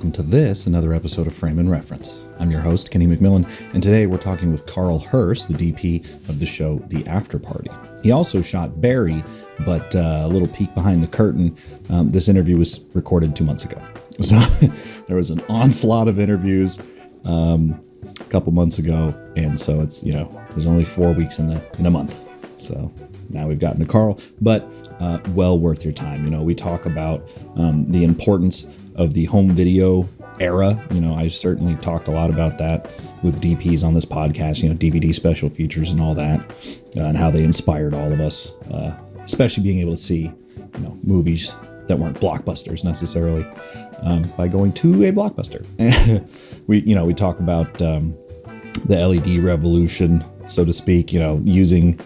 welcome to another episode of Frame and Reference. I'm your host, Kenny McMillan, and today we're talking with Carl Herse, the DP of the show The Afterparty. He also shot Barry, but a little peek behind the curtain, this interview was recorded 2 months ago. So there was an onslaught of interviews a couple months ago, and so it's, there's only 4 weeks in a month. So now we've gotten to Carl, but well worth your time. We talk about the importance of the home video era. I certainly talked a lot about that with DPs on this podcast, DVD special features and all that, and how they inspired all of us, especially being able to see, movies that weren't blockbusters necessarily, by going to a blockbuster. we talk about the LED revolution, so to speak, using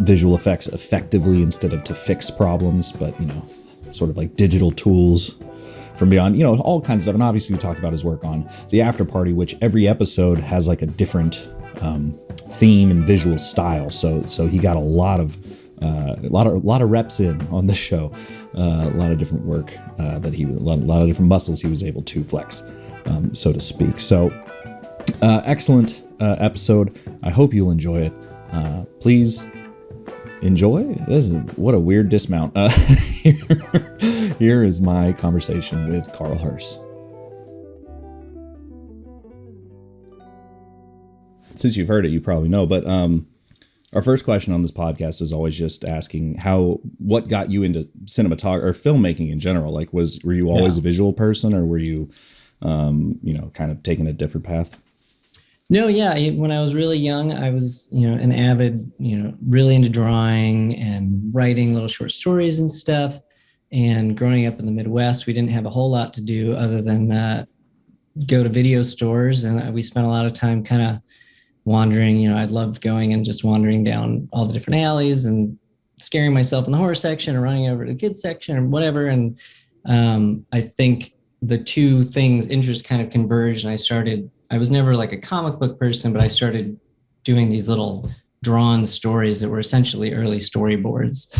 visual effects effectively instead of to fix problems, but sort of like digital tools from beyond, all kinds of stuff. And obviously we talked about his work on The Afterparty, which every episode has like a different theme and visual style. So he got a lot of reps in on the show, a lot of different work that a lot of different muscles he was able to flex, so to speak. So excellent episode. I hope you'll enjoy it. Please enjoy. What a weird dismount. Here is my conversation with Carl Herse. Since you've heard it, you probably know, but our first question on this podcast is always just asking what got you into cinematography or filmmaking in general? Like, were you always a visual person, or were you, kind of taking a different path? No, yeah. When I was really young, I was, an avid, really into drawing and writing little short stories and stuff. And growing up in the Midwest, we didn't have a whole lot to do other than go to video stores. And we spent a lot of time kind of wandering. I loved going and just wandering down all the different alleys and scaring myself in the horror section or running over to the kids section or whatever. And I think the two things, interests kind of converged. And I was never like a comic book person, but I started doing these little drawn stories that were essentially early storyboards.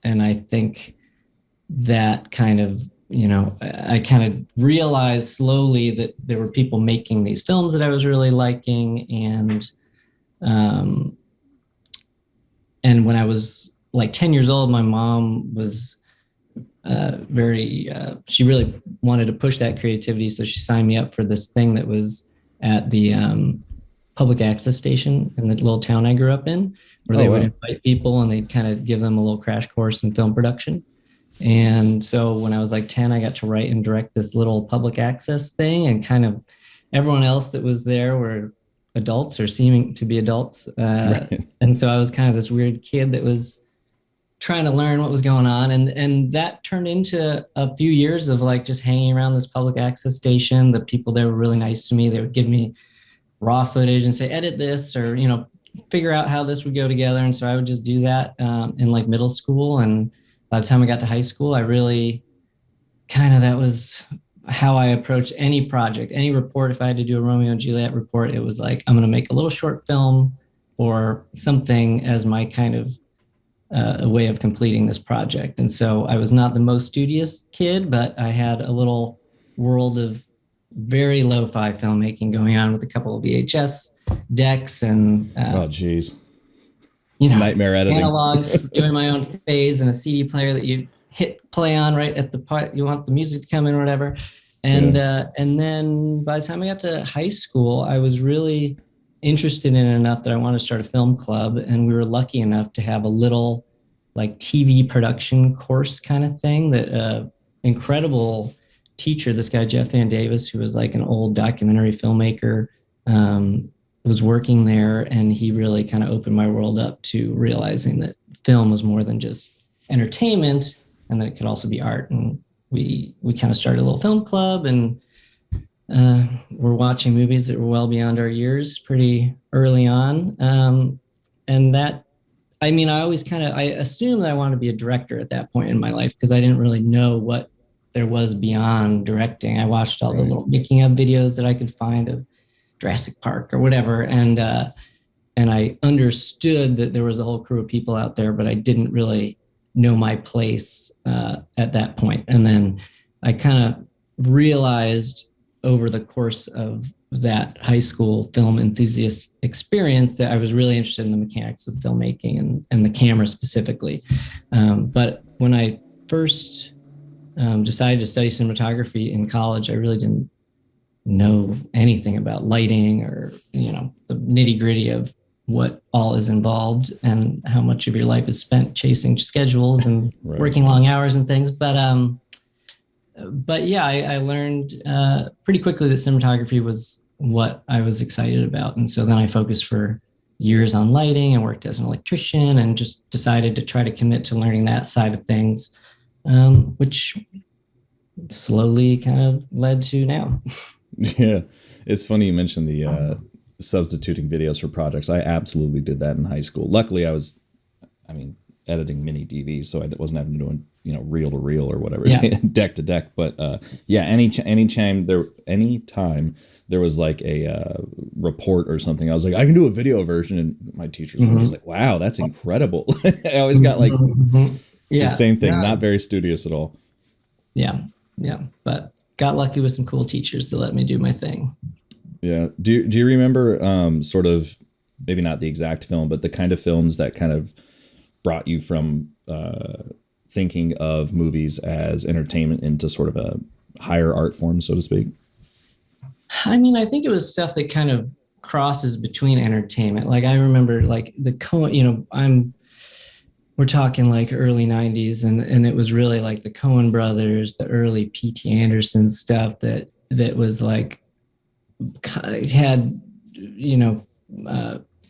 And I think that kind of, I kind of realized slowly that there were people making these films that I was really liking. And when I was like 10 years old, my mom was she really wanted to push that creativity. So she signed me up for this thing that was at the public access station in the little town I grew up in, where they would invite people and they'd kind of give them a little crash course in film production. And so when I was like 10, I got to write and direct this little public access thing, and kind of everyone else that was there were adults or seeming to be adults. Right. And so I was kind of this weird kid that was trying to learn what was going on. And that turned into a few years of like just hanging around this public access station. The people there were really nice to me. They would give me raw footage and say, edit this, or, figure out how this would go together. And so I would just do that in like middle school. And by the time I got to high school, I really that was how I approached any project, any report. If I had to do a Romeo and Juliet report, it was like, I'm going to make a little short film or something as my kind of a way of completing this project. And so I was not the most studious kid, but I had a little world of very lo-fi filmmaking going on with a couple of VHS decks and nightmare editing, analogs, doing my own phase, and a CD player that you hit play on right at the part you want the music to come in or whatever. And then by the time I got to high school, I was really interested in it enough that I wanted to start a film club. And we were lucky enough to have a little like TV production course kind of thing that incredible teacher, this guy, Jeff Van Davis, who was like an old documentary filmmaker, was working there. And he really kind of opened my world up to realizing that film was more than just entertainment and that it could also be art. And we kind of started a little film club, and we're watching movies that were well beyond our years pretty early on. And that, I assumed that I wanted to be a director at that point in my life, because I didn't really know what there was beyond directing. I watched all the little making of videos that I could find of Jurassic Park or whatever. And I understood that there was a whole crew of people out there, but I didn't really know my place at that point. And then I kind of realized over the course of that high school film enthusiast experience that I was really interested in the mechanics of filmmaking and the camera specifically. But when I first decided to study cinematography in college, I really didn't know anything about lighting or, the nitty gritty of what all is involved and how much of your life is spent chasing schedules and working long hours and things. But yeah, I learned pretty quickly that cinematography was what I was excited about. And so then I focused for years on lighting and worked as an electrician and just decided to try to commit to learning that side of things, which slowly kind of led to now. Yeah, it's funny you mentioned the substituting videos for projects. I absolutely did that in high school. Luckily, I was editing mini DVs, so I wasn't having to do reel to reel or whatever, deck to deck. But anytime there was like a report or something, I was like, I can do a video version, and my teachers were just like, wow, that's incredible. I always got like the same thing, not very studious at all. Yeah, but got lucky with some cool teachers to let me do my thing. Yeah. Do you remember sort of, maybe not the exact film, but the kind of films that kind of brought you from thinking of movies as entertainment into sort of a higher art form, so to speak? I think it was stuff that kind of crosses between entertainment. Like I remember like the Coen, we're talking like early 90s, and it was really like the Coen brothers, the early P.T. Anderson stuff that was like, had,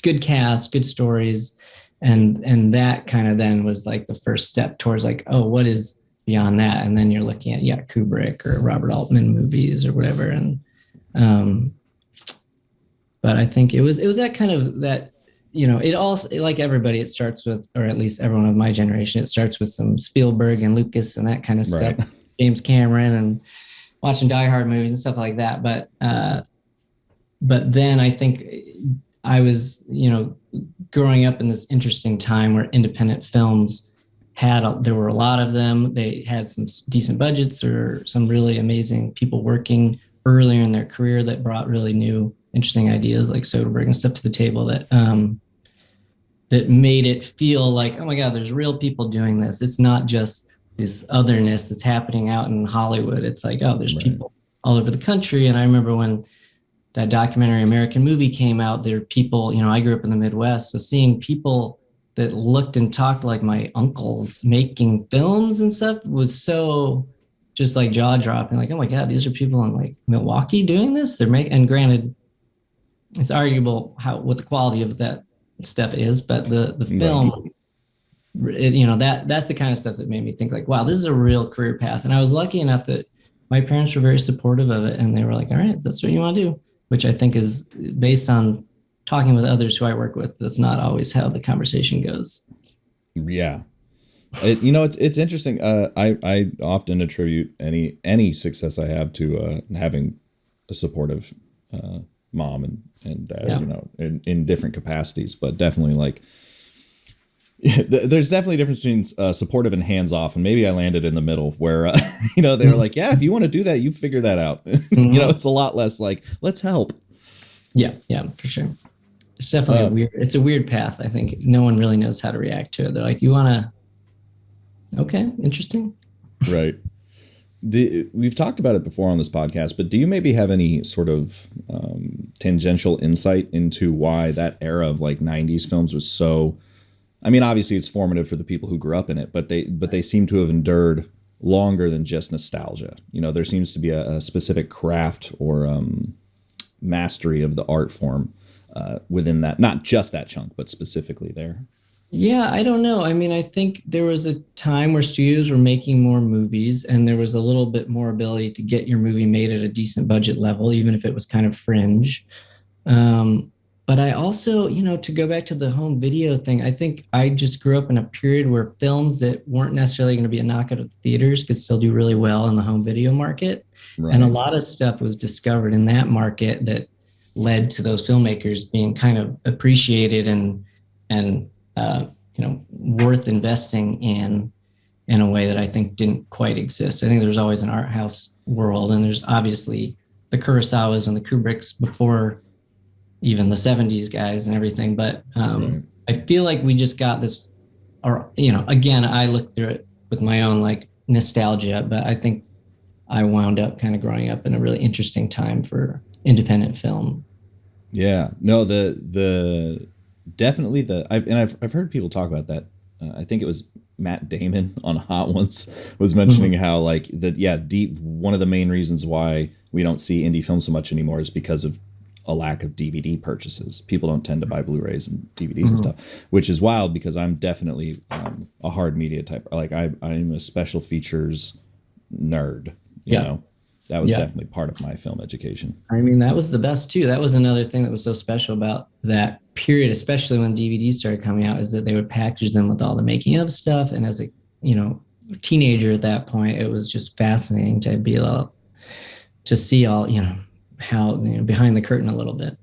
good cast, good stories. And that kind of then was like the first step towards like, oh, what is beyond that? And then you're looking at, Kubrick or Robert Altman movies or whatever. And, but I think it was that kind of that, it also, like everybody, it starts with, or at least everyone of my generation, it starts with some Spielberg and Lucas and that kind of stuff, James Cameron, and watching Die Hard movies and stuff like that. But then I think I was, growing up in this interesting time where independent films there were a lot of them. They had some decent budgets or some really amazing people working earlier in their career that brought really new, interesting ideas like Soderbergh and stuff to the table that made it feel like, oh my God, there's real people doing this. It's not just this otherness that's happening out in Hollywood. It's like, oh, there's people all over the country. And I remember when that documentary American Movie came out, there were people, I grew up in the Midwest, so seeing people that looked and talked like my uncles making films and stuff was so just like jaw dropping, like, oh my God, these are people in like Milwaukee doing this. And granted, it's arguable what the quality of that stuff is, but the film, that's the kind of stuff that made me think like, wow, this is a real career path. And I was lucky enough that my parents were very supportive of it, and they were like, all right, that's what you want to do, which I think is based on talking with others who I work with. That's not always how the conversation goes. Yeah. It's interesting. I often attribute any success I have to having a supportive mom and dad, in different capacities, but definitely like, there's definitely a difference between supportive and hands off. And maybe I landed in the middle where, they were like, yeah, if you want to do that, you figure that out. It's a lot less like, let's help. Yeah, for sure. It's definitely it's a weird path. I think no one really knows how to react to it. They're like, you want to, okay, interesting. Right. We've talked about it before on this podcast, but do you maybe have any sort of tangential insight into why that era of like 90s films was so, obviously it's formative for the people who grew up in it, but they seem to have endured longer than just nostalgia. There seems to be a specific craft or mastery of the art form within that, not just that chunk, but specifically there. Yeah, I don't know. I think there was a time where studios were making more movies, and there was a little bit more ability to get your movie made at a decent budget level, even if it was kind of fringe. But I also, to go back to the home video thing, I think I just grew up in a period where films that weren't necessarily going to be a knockout of the theaters could still do really well in the home video market. Right. And a lot of stuff was discovered in that market that led to those filmmakers being kind of appreciated and worth investing in. in a way that I think didn't quite exist. I think there's always an art house world, and there's obviously the Kurosawas and the Kubricks before even the 70s guys and everything. But Right. I feel like we just got this, or, again, I look through it with my own like nostalgia, but I think I wound up kind of growing up in a really interesting time for independent film. Yeah, no, the definitely I've heard people talk about that. I think it was Matt Damon on Hot Ones was mentioning how like deep one of the main reasons why we don't see indie film so much anymore is because of a lack of DVD purchases. People don't tend to buy Blu-rays and DVDs and stuff, which is wild because I'm definitely a hard media type. Like I'm a special features nerd. You know, that was definitely part of my film education. I mean, that was the best too. That was another thing that was so special about that period, especially when DVDs started coming out, is that they would package them with all the making of stuff. And as a, teenager at that point, it was just fascinating to be able to see all, how, behind the curtain a little bit.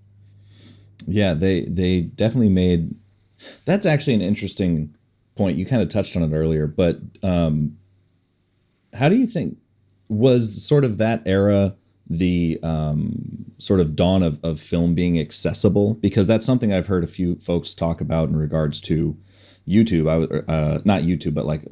Yeah, they definitely made, that's actually an interesting point. You kind of touched on it earlier, but how do you think was sort of that era the sort of dawn of film being accessible? Because that's something I've heard a few folks talk about in regards to YouTube. Not YouTube, but like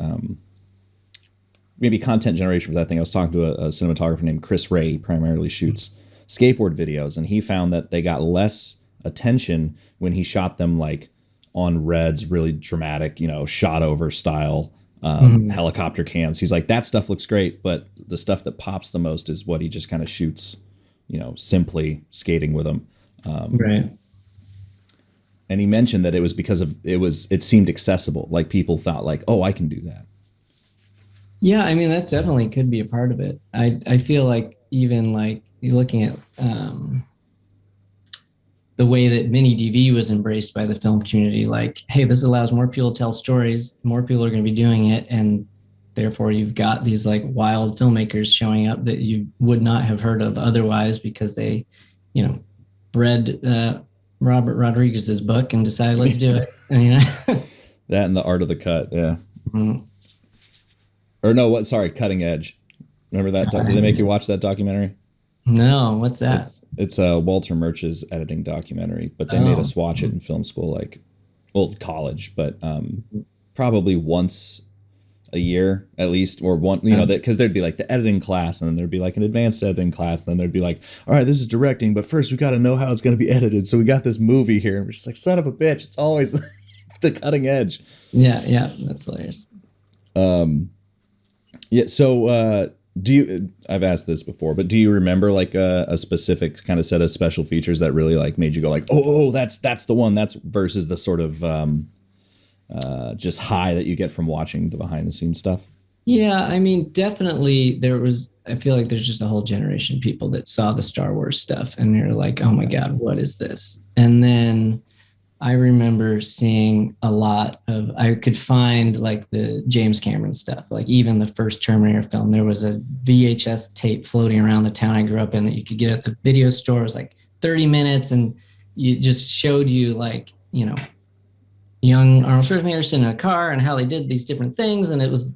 maybe content generation for that thing. I was talking to a cinematographer named Chris Ray. He primarily shoots skateboard videos, and he found that they got less attention when he shot them like on reds, really dramatic, shot over style helicopter cams. He's like, that stuff looks great, but the stuff that pops the most is what he just kind of shoots, simply skating with them. Right. And he mentioned that it was because it seemed accessible. Like people thought like, oh, I can do that. Yeah. I mean, that's definitely could be a part of it. I feel like even like you're looking at the way that mini DV was embraced by the film community, like, hey, this allows more people to tell stories, more people are going to be doing it, and therefore you've got these like wild filmmakers showing up that you would not have heard of otherwise because they, read Robert Rodriguez's book and decided, let's do it. And, that and The Art of the Cut, yeah. Or no, Cutting Edge. Remember that? Did they make you watch that documentary? No, what's that? It's Walter Murch's editing documentary, but they made us watch it in film school, like, college, but probably once a year at least, or one, because there'd be like the editing class, and then there'd be like an advanced editing class, and then there'd be like, all right, this is directing, but first we got to know how it's going to be edited. So we got this movie here, and we're just like, son of a bitch, it's always the cutting edge. Yeah, that's hilarious. Yeah, so I've asked this before, but do you remember like a specific kind of set of special features that really like made you go like, oh, that's the one, that's versus the sort of just high that you get from watching the behind the scenes stuff? Yeah, I mean, definitely I feel like there's just a whole generation of people that saw the Star Wars stuff and they're like, oh my God, what is this? And then I remember seeing a lot of, I could find like the James Cameron stuff, like even the first Terminator film. There was a VHS tape floating around the town I grew up in that you could get at the video store. It was like 30 minutes and you just showed you like, young Arnold Schwarzenegger sitting in a car and how they did these different things. And it was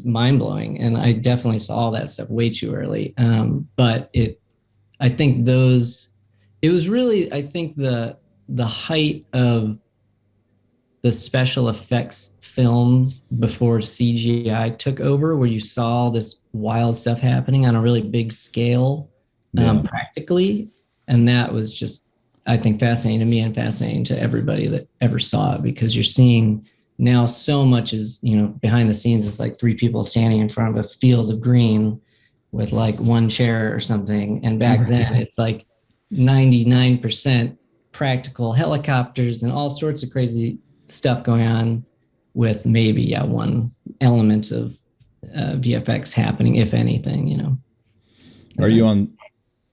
mind blowing. And I definitely saw all that stuff way too early. But I think it was really, I think the height of the special effects films before CGI took over, where you saw all this wild stuff happening on a really big scale, practically. And that was just, I think, fascinating to me and fascinating to everybody that ever saw it, because you're seeing now so much is, behind the scenes, it's like three people standing in front of a field of green with like one chair or something. And back then it's like 99% practical helicopters and all sorts of crazy stuff going on with maybe one element of VFX happening, if anything. Are you on?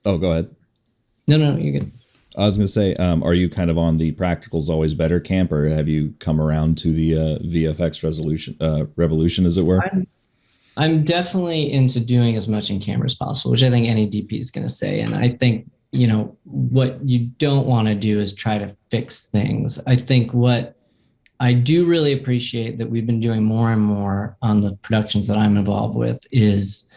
Oh, go ahead. No, you're good. I was going to say, are you kind of on the practicals always better camp, or have you come around to the VFX revolution, as it were? I'm definitely into doing as much in camera as possible, which I think any DP is going to say. And I think, what you don't want to do is try to fix things. I think what I do really appreciate that we've been doing more and more on the productions that I'm involved with is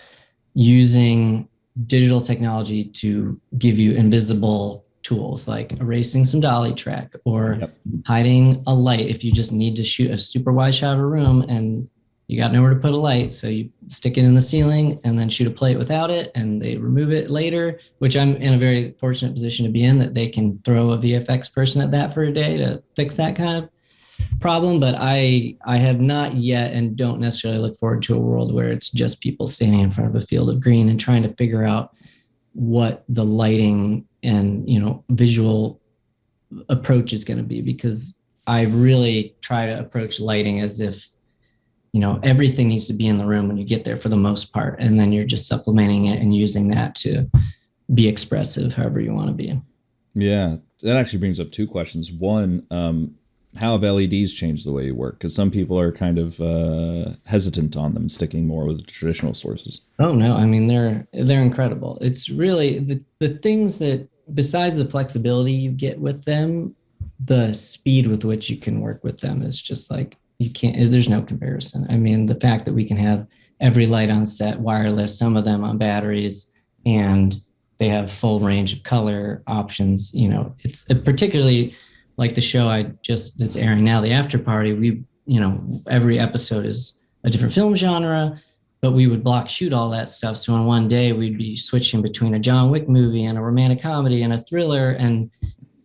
using digital technology to give you invisible tools like erasing some dolly track or hiding a light if you just need to shoot a super wide shot of a room and you got nowhere to put a light. So you stick it in the ceiling and then shoot a plate without it and they remove it later, which I'm in a very fortunate position to be in, that they can throw a VFX person at that for a day to fix that kind of problem. But I have not yet, and don't necessarily look forward to a world where it's just people standing in front of a field of green and trying to figure out what the lighting and, you know, visual approach is going to be, because I really try to approach lighting as if, you know, everything needs to be in the room when you get there for the most part, and then you're just supplementing it and using that to be expressive however you want to be. Yeah, that actually brings up two questions. One, how have LEDs changed the way you work? Because some people are kind of hesitant on them, sticking more with the traditional sources. Oh no, I mean they're incredible. It's really the things that, besides the flexibility you get with them, the speed with which you can work with them is just like, you can't, there's no comparison. I mean, the fact that we can have every light on set wireless, some of them on batteries, and they have full range of color options. You know, it's particularly like the show that's airing now, the Afterparty. We, you know, every episode is a different film genre, but we would block shoot all that stuff. So in one day we'd be switching between a John Wick movie and a romantic comedy and a thriller, and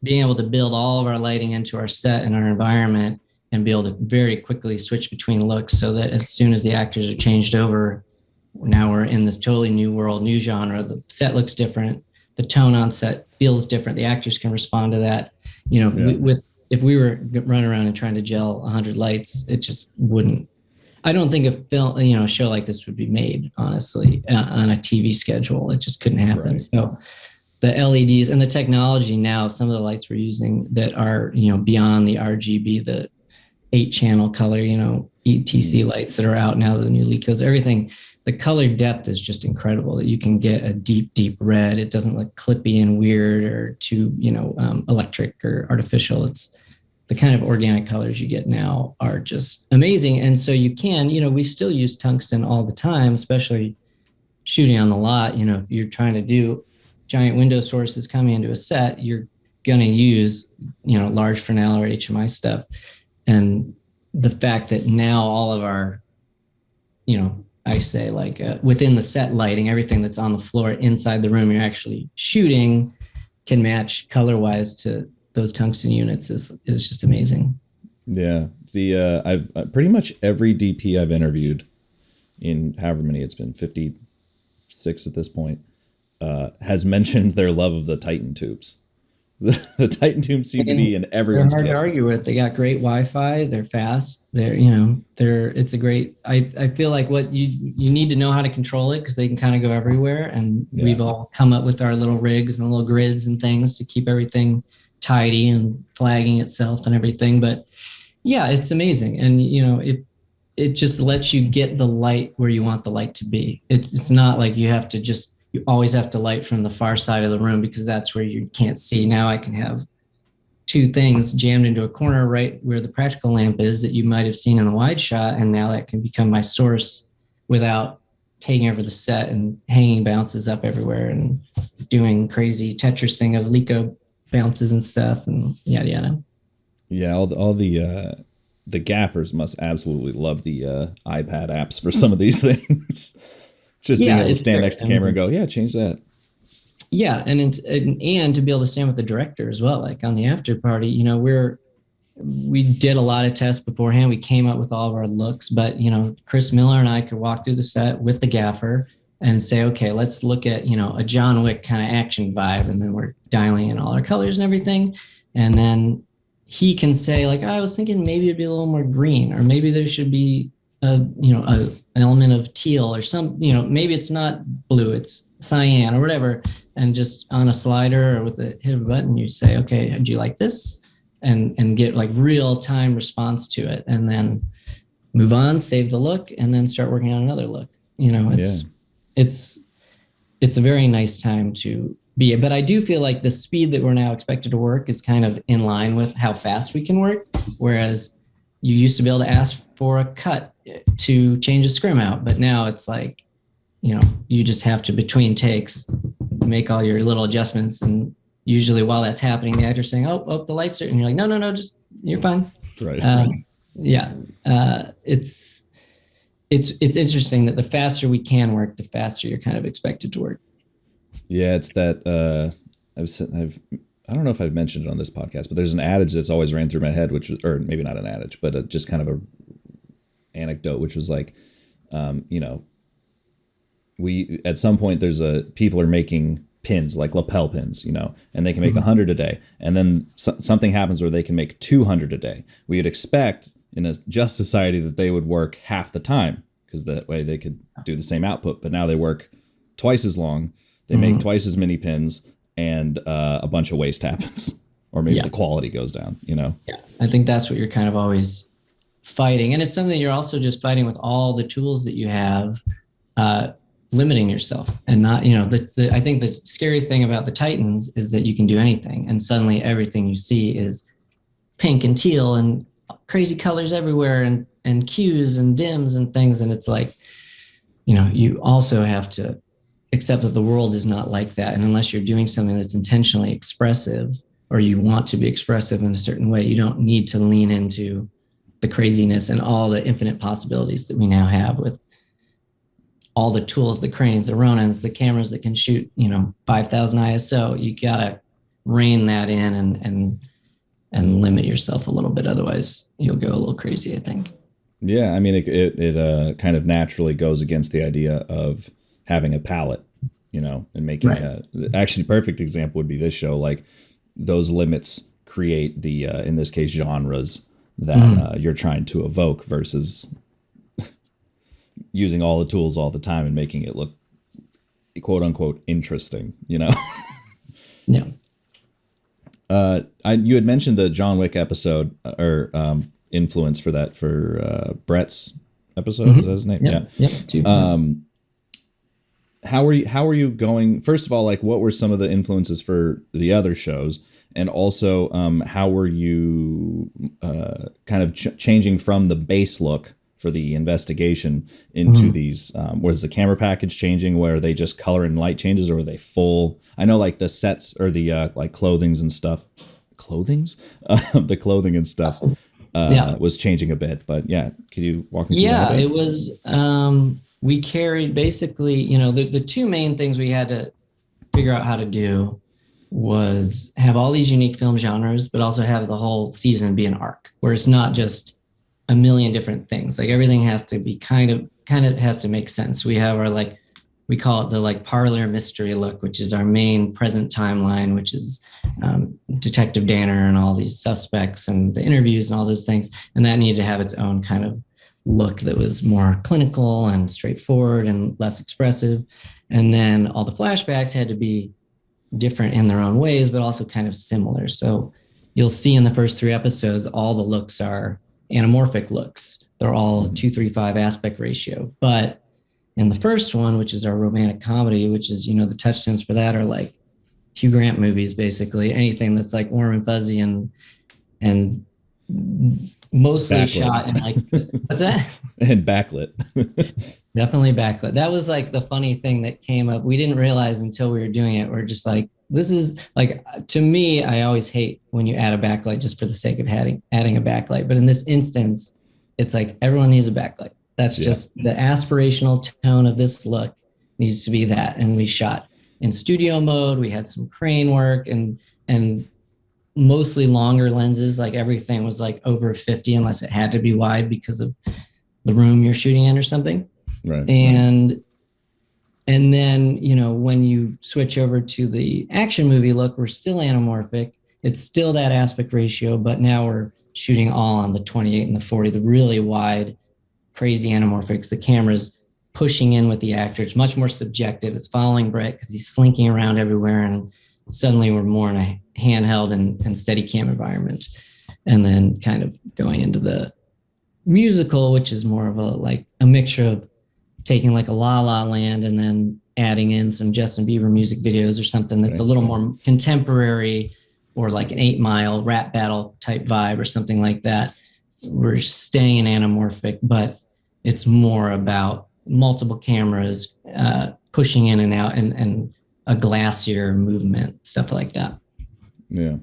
being able to build all of our lighting into our set and our environment and be able to very quickly switch between looks, so that as soon as the actors are changed over, now we're in this totally new world, new genre. The set looks different. The tone on set feels different. The actors can respond to that. You know, if we were running around and trying to gel 100 lights, it just wouldn't. I don't think a film, you know, a show like this would be made, honestly, on a TV schedule. It just couldn't happen. Right. So the LEDs and the technology now, some of the lights we're using that are, you know, beyond the RGB, the 8-channel color, you know, ETC lights that are out now, the new Lecos, everything. The color depth is just incredible, that you can get a deep, deep red. It doesn't look clippy and weird or too, you know, electric or artificial. It's the kind of organic colors you get now are just amazing. And so you can, you know, we still use tungsten all the time, especially shooting on the lot. You know, if you're trying to do giant window sources coming into a set, you're going to use, you know, large Fresnel or HMI stuff. And the fact that now all of our, you know, I say like within the set lighting, everything that's on the floor inside the room you're actually shooting can match color-wise to those tungsten units is just amazing. Yeah, I've pretty much every DP I've interviewed, in however many it's been, 56 at this point, has mentioned their love of the Titan tubes. The Titan tubes seem to be in everyone's kit. They're hard to argue with. They got great Wi-Fi. They're fast. It's a great, I feel like what you need to know how to control it, because they can kind of go everywhere. And we've all come up with our little rigs and little grids and things to keep everything tidy and flagging itself and everything. But yeah, it's amazing. And, you know, it just lets you get the light where you want the light to be. It's not like you always have to light from the far side of the room, because that's where you can't see. Now I can have two things jammed into a corner right where the practical lamp is that you might have seen in the wide shot. And now that can become my source without taking over the set and hanging bounces up everywhere and doing crazy Tetrising of Leco bounces and stuff and yada, yada. Yeah. All the gaffers must absolutely love the iPad apps for some of these things. Just being able to stand next to the camera and go, yeah, change that. Yeah, and to be able to stand with the director as well. Like on the Afterparty, you know, we did a lot of tests beforehand. We came up with all of our looks, but, you know, Chris Miller and I could walk through the set with the gaffer and say, okay, let's look at, you know, a John Wick kind of action vibe, and then we're dialing in all our colors and everything, and then he can say like, I was thinking maybe it'd be a little more green, or maybe there should be an element of teal or some, you know, maybe it's not blue, it's cyan or whatever. And just on a slider or with the hit of a button, you say, okay, do you like this? And get like real time response to it, and then move on, save the look, and then start working on another look. You know, it's a very nice time to be. But I do feel like the speed that we're now expected to work is kind of in line with how fast we can work. Whereas you used to be able to ask for a cut to change a scrim out, but now it's like, you just have to, between takes, make all your little adjustments. And usually while that's happening, the actor's saying, oh, the lights are, and you're like, no, just, you're fine. Right. Yeah. It's interesting that the faster we can work, the faster you're kind of expected to work. Yeah. It's that, I don't know if I've mentioned it on this podcast, but there's an adage that's always ran through my head, or maybe not an adage, but just kind of a anecdote, which was like, we, at some point people are making pins, like lapel pins, and they can make 100 a day. And then something happens where they can make 200 a day. We would expect in a just society that they would work half the time, because that way they could do the same output. But now they work twice as long. They make twice as many pins, and a bunch of waste happens, or maybe the quality goes down, Yeah, I think that's what you're kind of always fighting. And it's something you're also just fighting with all the tools that you have, limiting yourself and not, I think the scary thing about the Titans is that you can do anything, and suddenly everything you see is pink and teal and crazy colors everywhere, and cues and dims and things. And it's like, you also have to accept that the world is not like that. And unless you're doing something that's intentionally expressive, or you want to be expressive in a certain way, you don't need to lean into the craziness and all the infinite possibilities that we now have with all the tools, the cranes, the Ronins, the cameras that can shoot, 5,000 ISO. You gotta rein that in and limit yourself a little bit. Otherwise you'll go a little crazy, I think. Yeah. I mean, it kind of naturally goes against the idea of having a palette, and making actually perfect example would be this show. Like, those limits create the, in this case, genres that you're trying to evoke, versus using all the tools all the time and making it look quote unquote interesting, Yeah. You had mentioned the John Wick episode, or influence for that, for Brett's episode. Is that his name? Yeah. How are you going? First of all, like, what were some of the influences for the other shows? And also, how were you kind of changing from the base look for the investigation into these? Was the camera package changing, where they just color and light changes, or were they full? I know, like, the sets, or the like clothings and stuff. The clothing and stuff was changing a bit. But yeah, could you walk me through that a bit? It was. We carried basically, the two main things we had to figure out how to do was have all these unique film genres, but also have the whole season be an arc, where it's not just a million different things. Like, everything has to be kind of has to make sense. We have our, like, we call it the, like, parlor mystery look, which is our main present timeline, which is Detective Danner and all these suspects and the interviews and all those things. And that needed to have its own kind of look that was more clinical and straightforward and less expressive. And then all the flashbacks had to be different in their own ways, but also kind of similar. So you'll see in the first 3 episodes, all the looks are anamorphic looks. They're all 2:3:5 aspect ratio. But in the first one, which is our romantic comedy, which is, the touchstones for that are like Hugh Grant movies, basically anything that's like warm and fuzzy and mostly backlit. Shot in, like, what's that? And backlit. Definitely backlit. That was like the funny thing that came up. We didn't realize until we were doing it. We're just like, this is like, to me, I always hate when you add a backlight just for the sake of adding a backlight. But in this instance, it's like everyone needs a backlight. That's just the aspirational tone of this look needs to be that. And we shot in studio mode. We had some crane work and mostly longer lenses. Like, everything was like over 50 unless it had to be wide because of the room you're shooting in or something. Right. And then, when you switch over to the action movie look, we're still anamorphic. It's still that aspect ratio, but now we're shooting all on the 28 and the 40, the really wide, crazy anamorphics. The camera's pushing in with the actor. It's much more subjective. It's following Brett because he's slinking around everywhere, and suddenly we're more in a handheld and steady cam environment. And then kind of going into the musical, which is more of a mixture of taking like a La La Land and then adding in some Justin Bieber music videos or something that's a little more contemporary, or like an 8 Mile rap battle type vibe or something like that. we're staying anamorphic, but it's more about multiple cameras pushing in and out, and a glacier movement, stuff like that. Yeah.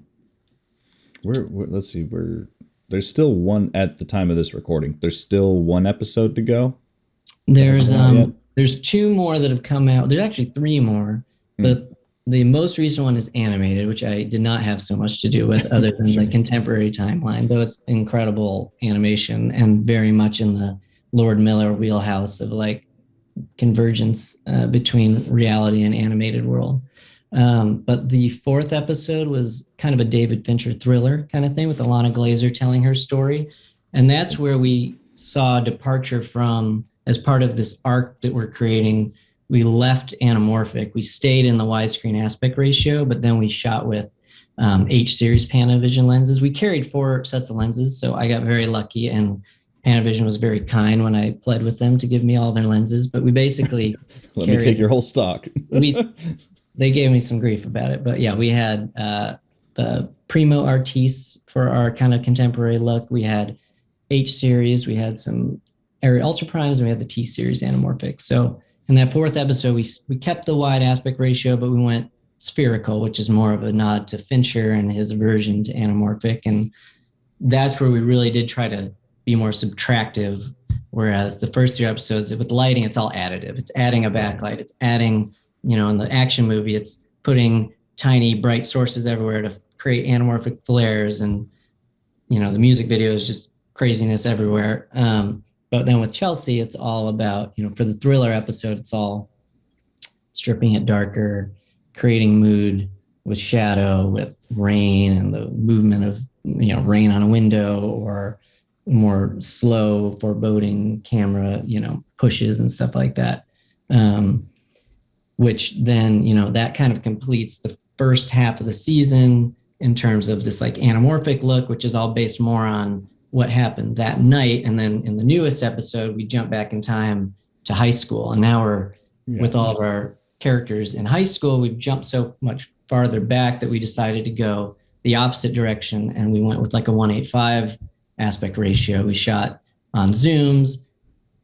Let's see, there's still one at the time of this recording. There's still one episode to go. There's 2 more that have come out. There's actually 3 more. The most recent one is animated, which I did not have so much to do with other than the contemporary timeline, though it's incredible animation and very much in the Lord Miller wheelhouse of like convergence between reality and animated world. But the 4th episode was kind of a David Fincher thriller kind of thing with Alana Glazer telling her story. And that's where we saw a departure from, as part of this arc that we're creating, we left anamorphic. We stayed in the widescreen aspect ratio, but then we shot with H series Panavision lenses. We carried 4 sets of lenses, so I got very lucky, and Panavision was very kind when I pled with them to give me all their lenses. But we basically let me take your whole stock. They gave me some grief about it, but yeah, we had the Primo Artis for our kind of contemporary look. We had H series, we had some Arri Ultra Primes, and we had the T series anamorphic. So in that 4th episode, we kept the wide aspect ratio, but we went spherical, which is more of a nod to Fincher and his aversion to anamorphic. And that's where we really did try to be more subtractive. Whereas the first 3 episodes with lighting, it's all additive. It's adding a backlight. It's adding, in the action movie, it's putting tiny bright sources everywhere to create anamorphic flares. And, the music video is just craziness everywhere. But then with Chelsea, it's all about, for the thriller episode, it's all stripping it darker, creating mood with shadow, with rain, and the movement of, rain on a window, or more slow, foreboding camera, pushes and stuff like that. Which then, that kind of completes the first half of the season in terms of this like anamorphic look, which is all based more on what happened that night. And then in the newest episode, we jump back in time to high school. And now we're with all of our characters in high school. We've jumped so much farther back that we decided to go the opposite direction. And we went with like a 1:8:5 aspect ratio. We shot on zooms.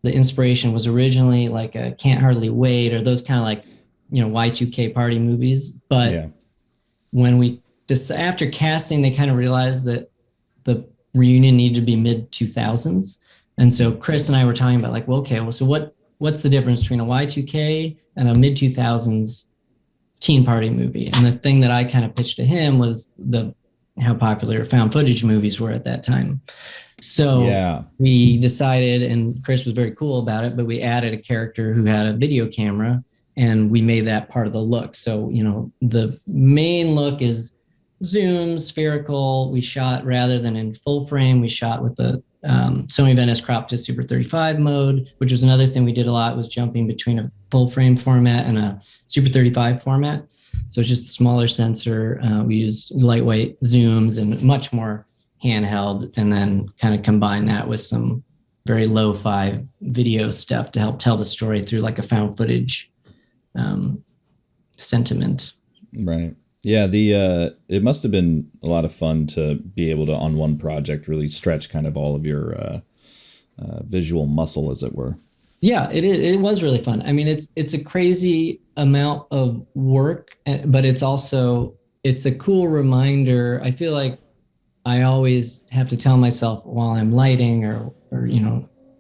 The inspiration was originally like a Can't Hardly Wait, or those kind of like, Y2K party movies. But when after casting, they kind of realized that the reunion needed to be mid-2000s. And so Chris and I were talking about like, so what's the difference between a Y2K and a mid-2000s teen party movie? And the thing that I kind of pitched to him was how popular found footage movies were at that time. So we decided, and Chris was very cool about it, but we added a character who had a video camera, and we made that part of the look. So, the main look is zoom, spherical. We shot, rather than in full frame, we shot with the Sony Venice crop to Super 35 mode, which was another thing we did a lot, was jumping between a full frame format and a Super 35 format. So it's just a smaller sensor. We used lightweight zooms and much more handheld, and then kind of combine that with some very lo-fi video stuff to help tell the story through like a found footage sentiment. Right. Yeah, it must have been a lot of fun to be able to, on one project, really stretch kind of all of your visual muscle, as it were. Yeah, it was really fun. I mean, it's a crazy amount of work, but it's a cool reminder. I feel like I always have to tell myself while I'm lighting or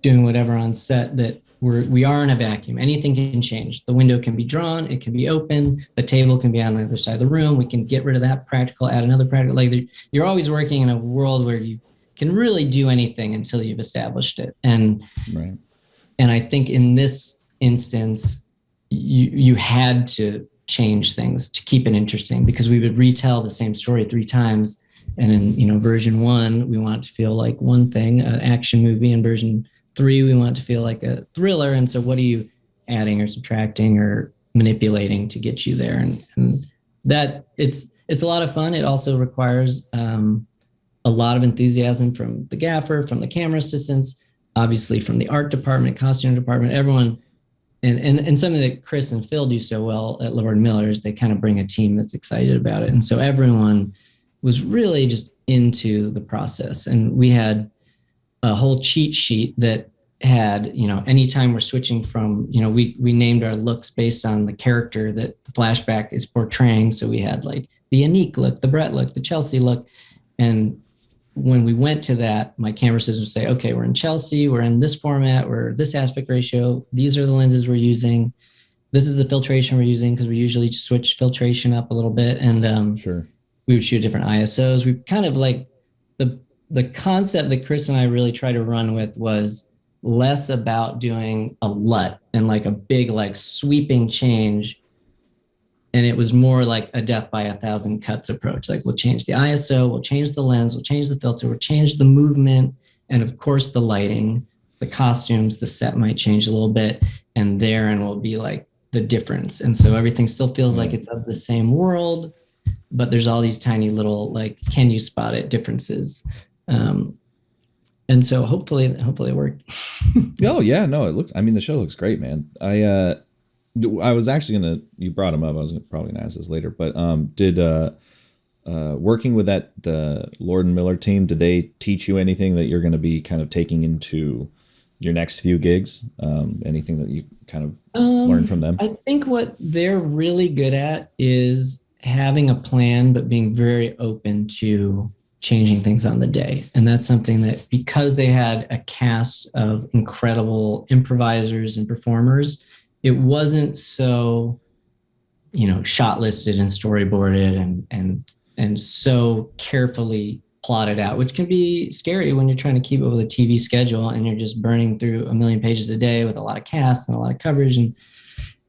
doing whatever on set that we are in a vacuum. Anything can change. The window can be drawn, it can be open, the table can be on the other side of the room. We can get rid of that practical, add another practical. Like, you're always working in a world where you can really do anything until you've established it. And I think in this instance, you had to change things to keep it interesting, because we would retell the same story 3 times. And in version 1, we want it to feel like one thing, an action movie. In version 3, we want it to feel like a thriller. And so what are you adding or subtracting or manipulating to get you there? And that it's a lot of fun. It also requires a lot of enthusiasm from the gaffer, from the camera assistants, obviously from the art department, costume department, everyone. And something that Chris and Phil do so well at Lord Miller is they kind of bring a team that's excited about it. And so everyone was really just into the process. And we had a whole cheat sheet that had, anytime we're switching from, we named our looks based on the character that the flashback is portraying. So we had like the Unique look, the Brett look, the Chelsea look. And when we went to that, my camera system would say, okay, we're in Chelsea, we're in this format, we're this aspect ratio, these are the lenses we're using, this is the filtration we're using, because we usually switch filtration up a little bit. And Sure. we would shoot different ISOs. We kind of like the concept that Chris and I really try to run with was less about doing a LUT and like a big, like sweeping change. And it was more like a death by 1,000 cuts approach. Like we'll change the ISO, we'll change the lens, we'll change the filter, we'll change the movement. And of course the lighting, the costumes, the set might change a little bit. And therein will be like the difference. And so everything still feels like it's of the same world, but there's all these tiny little, like, can you spot it differences? And so hopefully it worked. Oh yeah, no, the show looks great, man. I was actually you brought him up. I was probably gonna ask this later, but did working with the Lord and Miller team, did they teach you anything that you're going to be kind of taking into your next few gigs? Anything that you kind of learned from them? I think what they're really good at is having a plan, but being very open to changing things on the day. And that's something that, because they had a cast of incredible improvisers and performers, it wasn't so, shot listed and storyboarded and so carefully plotted out, which can be scary when you're trying to keep up with a TV schedule and you're just burning through 1 million pages a day with a lot of cast and a lot of coverage.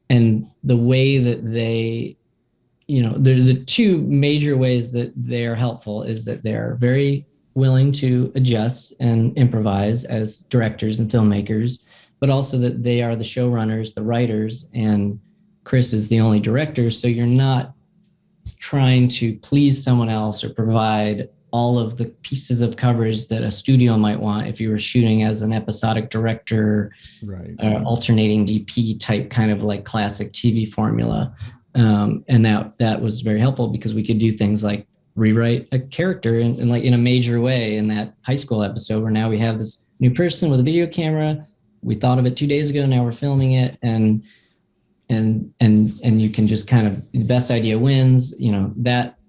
And the way that they, the two major ways that they're helpful is that they're very willing to adjust and improvise as directors and filmmakers, but also that they are the showrunners, the writers, and Chris is the only director. So you're not trying to please someone else or provide all of the pieces of coverage that a studio might want if you were shooting as an episodic director, right? Alternating DP type kind of like classic TV formula. And that was very helpful because we could do things like rewrite a character in like in a major way in that high school episode where now we have this new person with a video camera. We thought of it 2 days ago. Now we're filming it, and you can just kind of, the best idea wins. That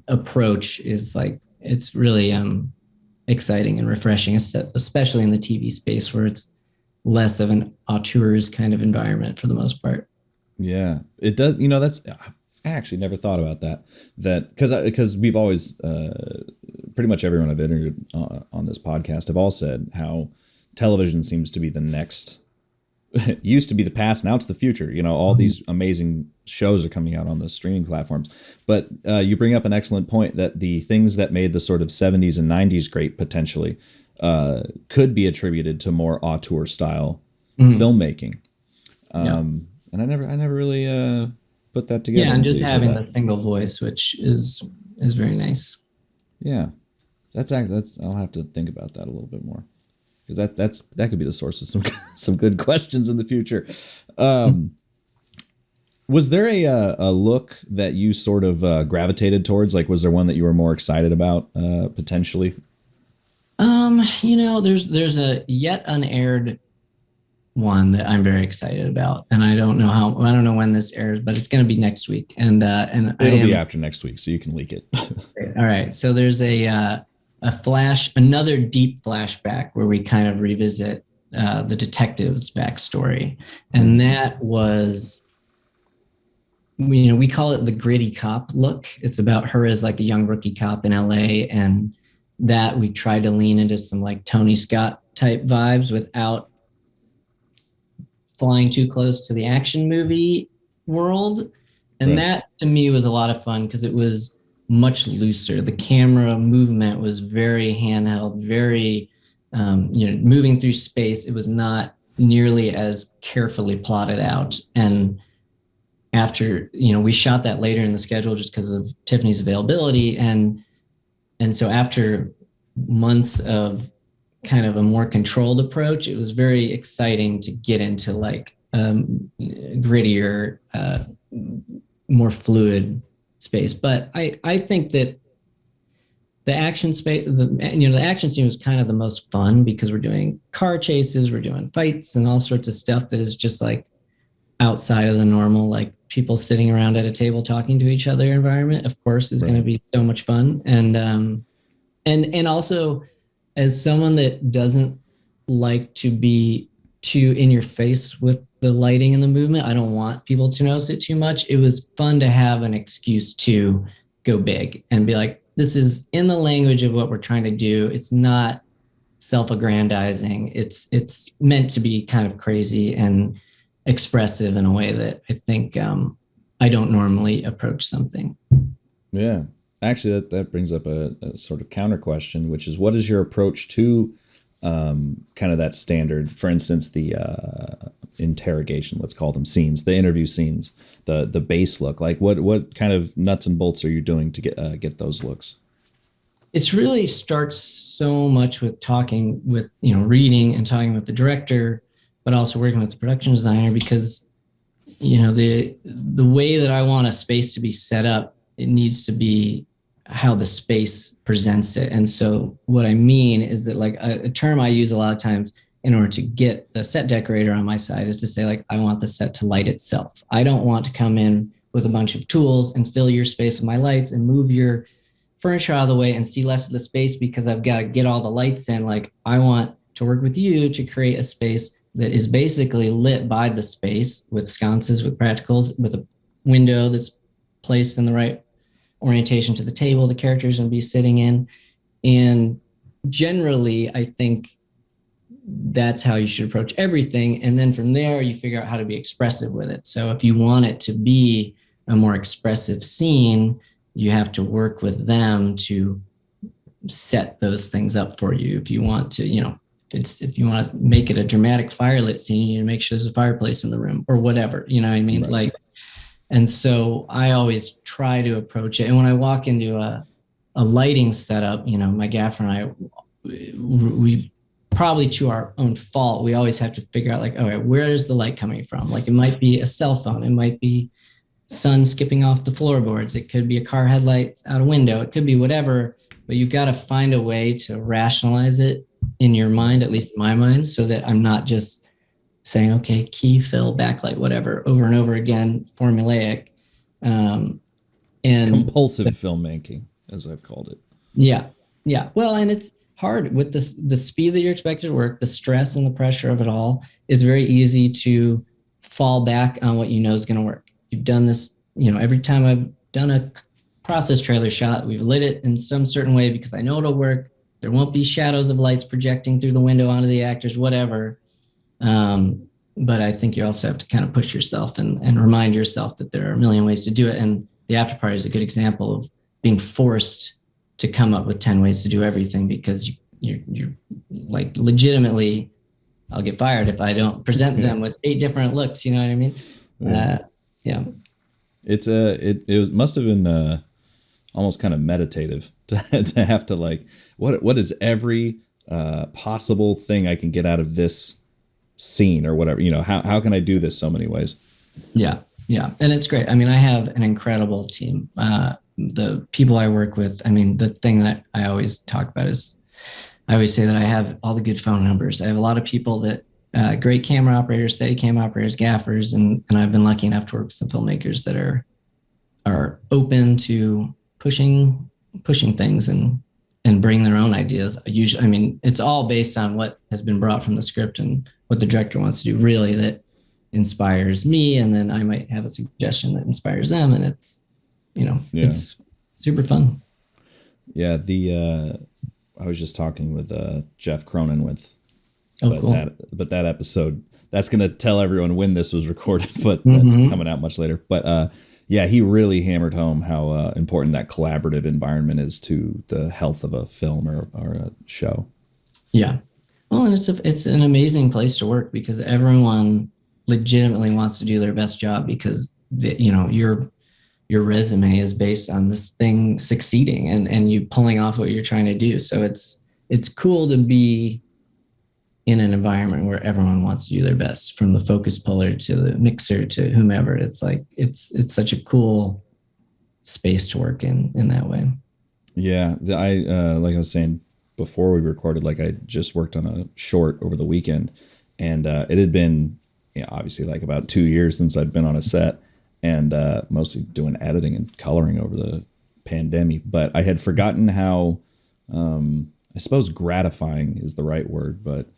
approach is like, it's really exciting and refreshing, especially in the TV space where it's less of an auteur's kind of environment for the most part. Yeah, it does. I actually never thought about that because we've always pretty much everyone I've interviewed on this podcast have all said how television seems to be the next. It used to be the past, now it's the future. All these amazing shows are coming out on the streaming platforms. But you bring up an excellent point that the things that made the sort of 70s and 90s great potentially could be attributed to more auteur style filmmaking. And I never really put that together. Yeah, and just having that single voice, which is very nice. Yeah, that's I'll have to think about that a little bit more. Because that could be the source of some good questions in the future. Was there a look that you sort of gravitated towards? Like, was there one that you were more excited about potentially? There's a yet unaired one that I'm very excited about, and I don't know when this airs, but it's going to be next week, and it'll be after next week, so you can leak it. All right, so there's another deep flashback where we kind of revisit the detective's backstory. And that was, we call it the gritty cop look. It's about her as like a young rookie cop in LA. And that we try to lean into some like Tony Scott type vibes without flying too close to the action movie world. And that to me was a lot of fun because it was much looser. The camera movement was very handheld, very, moving through space. It was not nearly as carefully plotted out. And after, we shot that later in the schedule just because of Tiffany's availability. And so after months of kind of a more controlled approach, it was very exciting to get into like grittier, more fluid space. But I think that the action space, the action scene was kind of the most fun because we're doing car chases, we're doing fights and all sorts of stuff that is just like outside of the normal, like people sitting around at a table talking to each other environment, of course, is going to be so much fun. And also, as someone that doesn't like to be too in your face with the lighting and the movement, I don't want people to notice it too much. It was fun to have an excuse to go big and be like, this is in the language of what we're trying to do. It's not self-aggrandizing. It's meant to be kind of crazy and expressive in a way that I think I don't normally approach something. Yeah. Actually, that brings up a sort of counter question, which is, what is your approach to kind of that standard, for instance, the interrogation, let's call them scenes, the interview scenes, the base look, like what kind of nuts and bolts are you doing to get those looks? It's really starts so much with talking with, reading and talking with the director, but also working with the production designer, because, the way that I want a space to be set up, it needs to be how the space presents it. And so what I mean is that, like, a term I use a lot of times in order to get the set decorator on my side is to say, like, I want the set to light itself. I don't want to come in with a bunch of tools and fill your space with my lights and move your furniture out of the way and see less of the space because I've got to get all the lights in. Like, I want to work with you to create a space that is basically lit by the space, with sconces, with practicals, with a window that's placed in the right orientation to the table the characters will be sitting in. And generally, I think that's how you should approach everything. And then from there, you figure out how to be expressive with it. So if you want it to be a more expressive scene, you have to work with them to set those things up for you. If you want to, if you want to make it a dramatic firelit scene, you need to make sure there's a fireplace in the room or whatever, you know what I mean? Right. And so I always try to approach it. And when I walk into a lighting setup, my gaffer and I, we probably to our own fault, we always have to figure out, like, all right, where is the light coming from? Like, it might be a cell phone. It might be sun skipping off the floorboards. It could be a car headlights out a window. It could be whatever, but you've got to find a way to rationalize it in your mind, at least in my mind, so that I'm not just saying, okay, key, fill, backlight, whatever, over and over again, formulaic. And compulsive filmmaking, as I've called it. Yeah. Yeah. Well, and it's hard with the speed that you're expected to work, the stress and the pressure of it all. It's very easy to fall back on what you know is going to work. You've done this, every time I've done a process trailer shot, we've lit it in some certain way because I know it'll work. There won't be shadows of lights projecting through the window onto the actors, whatever. But I think you also have to kind of push yourself and remind yourself that there are a million ways to do it. And the Afterparty is a good example of being forced to come up with 10 ways to do everything, because you're like, legitimately, I'll get fired if I don't present them with 8 different looks. You know what I mean? Yeah. It must have been almost kind of meditative to have to, like, what is every possible thing I can get out of this scene or whatever, how can I do this so many ways? Yeah. And it's great. I mean, I have an incredible team. The people I work with, I mean, the thing that I always talk about is, I always say that I have all the good phone numbers. I have a lot of people that great camera operators, steady cam operators, gaffers, and I've been lucky enough to work with some filmmakers that are open to pushing things and bring their own ideas. Usually, I mean, it's all based on what has been brought from the script and what the director wants to do, really, that inspires me. And then I might have a suggestion that inspires them. And it's, it's super fun. Yeah. I was just talking with Jeff Cronin cool. But that episode, that's going to tell everyone when this was recorded, but that's coming out much later. But yeah, he really hammered home how important that collaborative environment is to the health of a film or a show. Yeah. Well, and it's an amazing place to work because everyone legitimately wants to do their best job, because your resume is based on this thing succeeding and you pulling off what you're trying to do. So it's cool to be in an environment where everyone wants to do their best, from the focus puller to the mixer to whomever. It's like, it's such a cool space to work in that way. Yeah, like I was saying before we recorded, like I just worked on a short over the weekend, and it had been, obviously like about 2 years since I'd been on a set, and mostly doing editing and coloring over the pandemic. But I had forgotten how, I suppose gratifying is the right word, but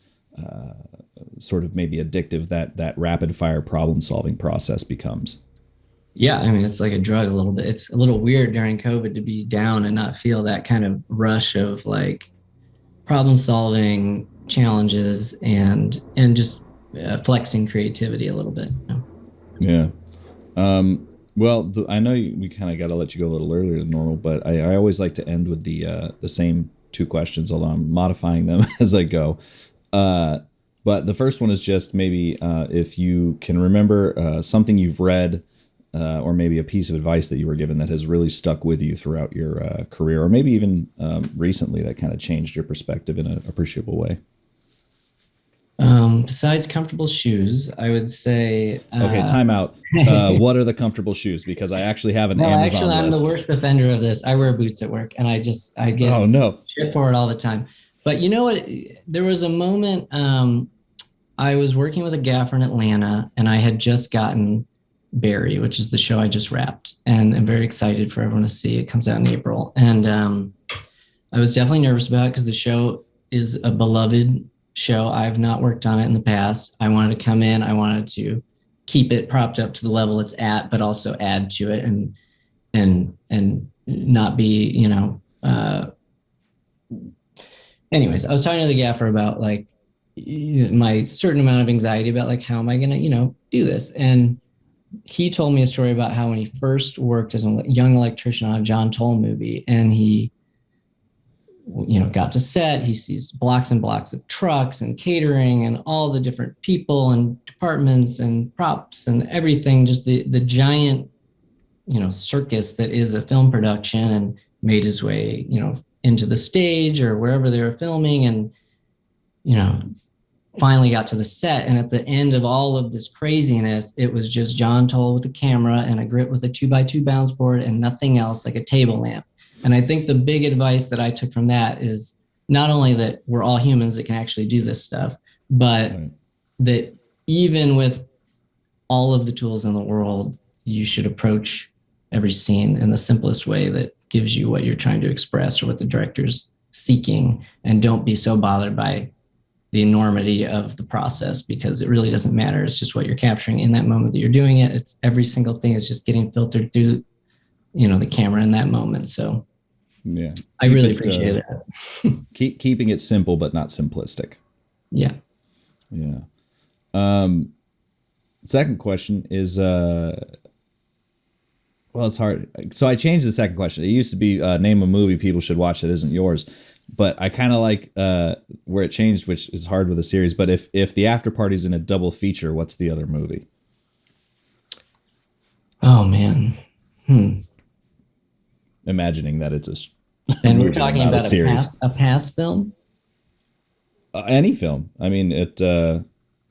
sort of maybe addictive that rapid fire problem solving process becomes. Yeah, I mean, it's like a drug a little bit. It's a little weird during COVID to be down and not feel that kind of rush of like problem solving challenges and just flexing creativity a little bit. Yeah. Well, I know we kind of got to let you go a little earlier than normal, but I always like to end with the same two questions, although I'm modifying them as I go. But the first one is just maybe if you can remember something you've read or maybe a piece of advice that you were given that has really stuck with you throughout your career, or maybe even recently that kind of changed your perspective in an appreciable way. Besides comfortable shoes, I would say. Okay, time out. What are the comfortable shoes? Because I actually have an Amazon actually, I'm list. the worst offender of this. I wear boots at work, and I get oh no shit for it all the time. But you know what? There was a moment I was working with a gaffer in Atlanta, and I had just gotten Barry, which is the show I just wrapped, and I'm very excited for everyone to see. It comes out in April, and I was definitely nervous about it because the show is a beloved show. I've not worked on it in the past. I wanted to come in. I wanted to keep it propped up to the level it's at, but also add to it and not be, anyways, I was talking to the gaffer about like my certain amount of anxiety about like, how am I going to, do this? And he told me a story about how when he first worked as a young electrician on a John Toll movie, and he got to set, he sees blocks and blocks of trucks and catering and all the different people and departments and props and everything, just the giant, circus that is a film production, and made his way, into the stage or wherever they were filming, and, finally got to the set. And at the end of all of this craziness, it was just John Toll with a camera and a grip with a 2x2 bounce board and nothing else, like a table lamp. And I think the big advice that I took from that is not only that we're all humans that can actually do this stuff, but right. that even with all of the tools in the world, you should approach every scene in the simplest way that gives you what you're trying to express or what the director's seeking. And don't be so bothered by the enormity of the process, because it really doesn't matter. It's just what you're capturing in that moment that you're doing it. It's every single thing is just getting filtered through, the camera in that moment. So yeah, I really appreciate that. keeping it simple, but not simplistic. Yeah. Yeah. Second question is, well, it's hard. So I changed the second question. It used to be name a movie people should watch that isn't yours, but I kind of like where it changed, which is hard with a series. But if the Afterparty's in a double feature, what's the other movie? Oh man. Imagining that it's a and we're talking about a series, a past film. Any film. I mean, it.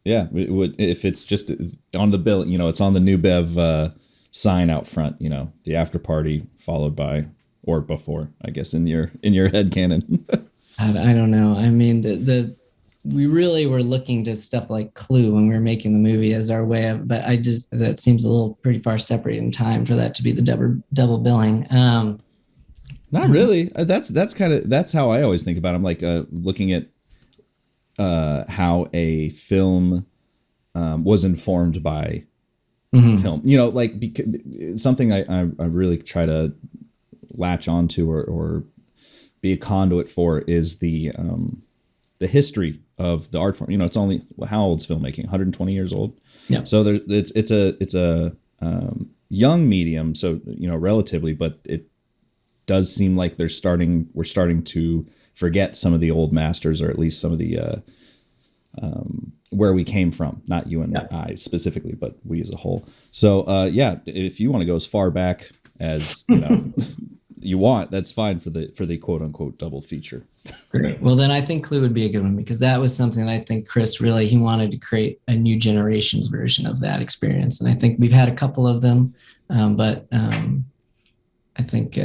Yeah, it would, if it's just on the bill. It's on the New Bev sign out front. The Afterparty followed by or before. I guess in your head canon. I don't know. I mean, we really were looking to stuff like Clue when we were making the movie as our way of. But that seems a little pretty far separated in time for that to be the double billing. Not really. That's how I always think about it. I'm like looking at how a film was informed by film. Something I really try to latch onto or be a conduit for is the history of the art form. It's only, how old is filmmaking? 120 years old. Yeah. So it's a young medium. So relatively, but it does seem like we're starting to forget some of the old masters, or at least some of the where we came from. Not you and I specifically, but we as a whole. So if you want to go as far back as you want, that's fine for the quote unquote double feature. Great. Well, then I think Clue would be a good one, because that was something that I think Chris really, he wanted to create a new generation's version of that experience. And I think we've had a couple of them, but I think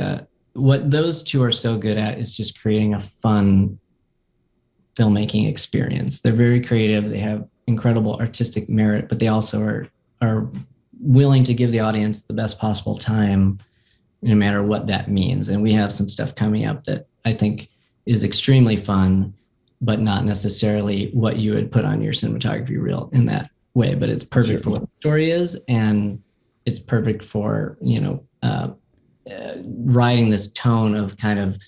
what those two are so good at is just creating a fun filmmaking experience. They're very creative. They have incredible artistic merit, but they also are willing to give the audience the best possible time, no matter what that means. And we have some stuff coming up that I think is extremely fun, but not necessarily what you would put on your cinematography reel in that way. But it's perfect for what the story is, and it's perfect for, riding this tone of kind of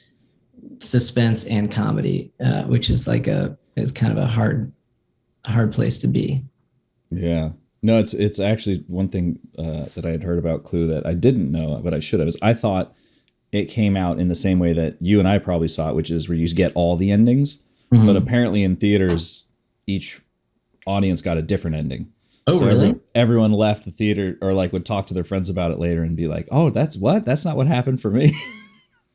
suspense and comedy, which is is kind of a hard place to be. Yeah. No, it's actually one thing that I had heard about Clue that I didn't know, but I should have. Is I thought it came out in the same way that you and I probably saw it, which is where you get all the endings. Mm-hmm. But apparently in theaters, each audience got a different ending. Oh, so really? Everyone left the theater or would talk to their friends about it later and be like, "Oh, that's not what happened for me."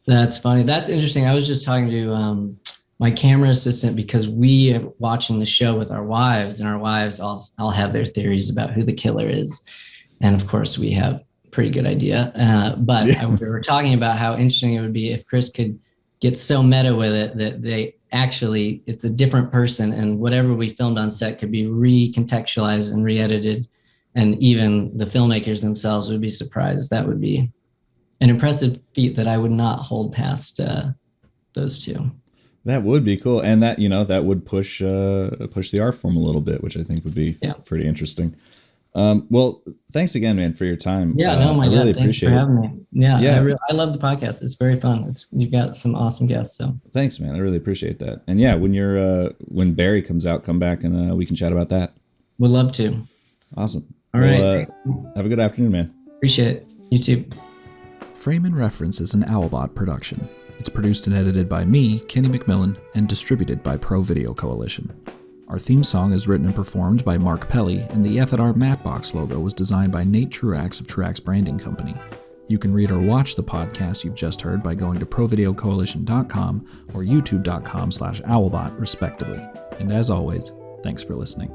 That's funny. That's interesting. I was just talking to my camera assistant because we are watching the show with our wives, and our wives all have their theories about who the killer is. And of course we have a pretty good idea. But we were talking about how interesting it would be if Chris could get so meta with it that it's a different person, and whatever we filmed on set could be recontextualized and re-edited. And even the filmmakers themselves would be surprised. That would be an impressive feat that I would not hold past those two. That would be cool, and that that would push the art form a little bit, which I think would be pretty interesting. Well, thanks again, man, for your time. Yeah, I really appreciate it. Having me. Yeah. I love the podcast. It's very fun. You've got some awesome guests. So thanks, man. I really appreciate that. And yeah, when Barry comes out, come back and we can chat about that. Would love to. Awesome. All right. Have a good afternoon, man. Appreciate it. You too. Frame and Reference is an Owlbot production. It's produced and edited by me, Kenny McMillan, and distributed by ProVideo Coalition. Our theme song is written and performed by Mark Pelly, and the F&R Mattbox logo was designed by Nate Truax of Truax Branding Company. You can read or watch the podcast you've just heard by going to provideocoalition.com or youtube.com/owlbot, respectively. And as always, thanks for listening.